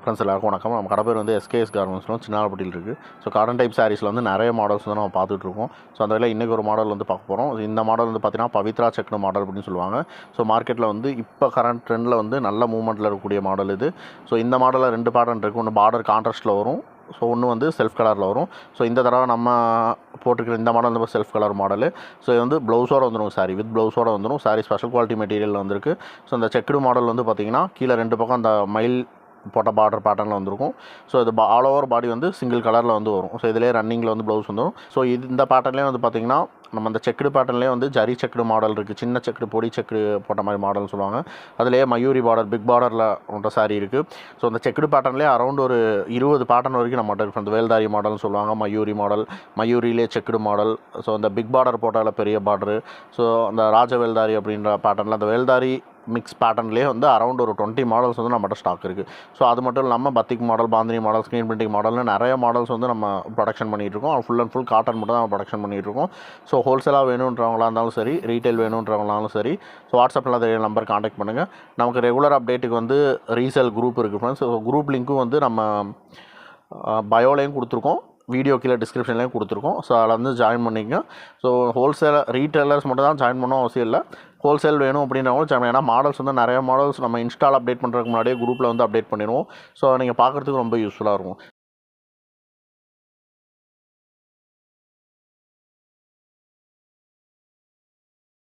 Friends எல்லாருக்கும் வணக்கம். நம்ம கடை பேர் வந்து எஸ்கேஎஸ் கார்மெண்ட்ஸ்லாம் சின்னாலப்பட்டியில் இருக்குது. ஸோ காட்டன் டைப் சாரீஸில் வந்து நிறைய மாடல்ஸ் வந்து நம்ம பார்த்துட்ருக்கோம். ஸோ அந்த வகையில் இன்றைக்கி ஒரு மாடல் வந்து பார்க்க போகிறோம். இந்த மாடல் வந்து பார்த்திங்கன்னா பவித்ரா செக்குடு மாடல் அப்படின்னு சொல்லுவாங்க. ஸோ மார்க்கெட்டில் வந்து இப்போ கரண்ட் ட்ரெண்டில் வந்து நல்ல மூவ்மெண்ட்டில் இருக்கக்கூடிய மாடல் இது. ஸோ இந்த மாடலில் 2 பேட்டர்ன் இருக்குது. ஒன்று பார்டர் கான்ட்ராஸ்ட்டில் வரும், ஸோ ஒன்று வந்து செல்ஃப் கலரில் வரும். ஸோ இந்த தடவை நம்ம போட்டுக்கிற இந்த மாடல் வந்து செல்ஃப் கலர் மாடலு. ஸோ இது வந்து ப்ளவுஸோடு வந்துடும், சாரி வித் ப்ளவுஸோடு வந்துடும். சாரி ஸ்பெஷல் குவாலிட்டி மெட்டீரியல் வந்திருக்கு. ஸோ இந்த செக்குடு மாடல் வந்து பார்த்திங்கன்னா கீழே 2 பக்கம் அந்த மயில் போட்ட பார்டர் பேட்டர்னில் வந்திருக்கும். ஸோ இது ஆல் ஓவர் பாடி வந்து சிங்கிள் கலரில் வந்து வரும். ஸோ இதிலே ரன்னிங்கில் வந்து ப்ளவுஸ் வந்துடும். ஸோ இந்த பேட்டர்லேயே வந்து பார்த்திங்கன்னா நம்ம அந்த செக்குடு பேட்டர்லேயே வந்து ஜரி செக்குடு மாடல் இருக்குது. சின்ன செக்குடு பொடி செக்குடு போட்ட மாதிரி மாடல்னு சொல்லுவாங்க. அதிலேயே மயூரி பார்டர் பிக் பார்டரில் ஒன்ற சாரி இருக்குது. ஸோ அந்த செக்குடு பேட்டர்லேயே அரௌண்ட் ஒரு 20 பேட்டர்ன் வரைக்கும் நம்ம இருக்குது. அந்த வேல்தாரி மாடல்னு சொல்லுவாங்க, மயூரி மாடல், மயூரிலே செக்குடு மாடல். ஸோ அந்த பிக் பார்டர் போட்டால் பெரிய பார்டரு. ஸோ அந்த ராஜவேல்தாரி அப்படின்ற பேட்டர்னில் அந்த வேல்தாரி மிக்ஸ் பேட்டர்ன்லேயே வந்து அரௌண்ட் ஒரு 20 மாடல்ஸ் வந்து நம்மகிட்ட ஸ்டாக் இருக்குது. ஸோ அது மட்டும் இல்லாமல் batik model, bandhani model, screen printing மாடல்னு நிறைய மாடல்ஸ் வந்து நம்ம ப்ரொடக்ஷன் பண்ணிகிட்ருக்கோம். ஃபுல் அண்ட் ஃபுல் காட்டன் மட்டும் தான் நம்ம ப்ரொடக்ஷன் பண்ணிகிட்ருக்கோம். ஸோ ஹோல்சேலாக வேணுன்றவங்களா இருந்தாலும் சரி, ரீட்டைல் வேணுன்றவங்களாலும் சரி, ஸோ வாட்ஸ்அப்பில் அந்த நம்பர் காண்டாக்ட் பண்ணுங்கள். நமக்கு ரெகுலர் அப்டேட்டுக்கு வந்து ரீசேல் குரூப் இருக்குது ஃப்ரெண்ட்ஸ். ஸோ குரூப் லிங்க்கும் வந்து நம்ம பயோலையும் கொடுத்துருக்கோம், வீடியோ கீழே டிஸ்கிரிப்ஷன்லேயும் கொடுத்துருக்கோம். ஸோ அதில் வந்து ஜாயின் பண்ணிக்கங்க. ஸோ ஹோல்சேலர் ரீட்டைலர்ஸ் மட்டும் தான் ஜாயின் பண்ணணும் அவசியம் இல்லை, ஹோல்சேல் வேணும் அப்படின்றவங்களும் ஜாயின். ஏன்னா மாடல்ஸ் வந்து நிறைய மாடல்ஸ் நம்ம இன்ஸ்டால் அப்டேட் பண்ணுறதுக்கு முன்னாடியே குரூப்பில் வந்து அப்டேட் பண்ணிடுவோம். ஸோ நீங்கள் பார்க்குறதுக்கு ரொம்ப யூஸ்ஃபுல்லாக இருக்கும்.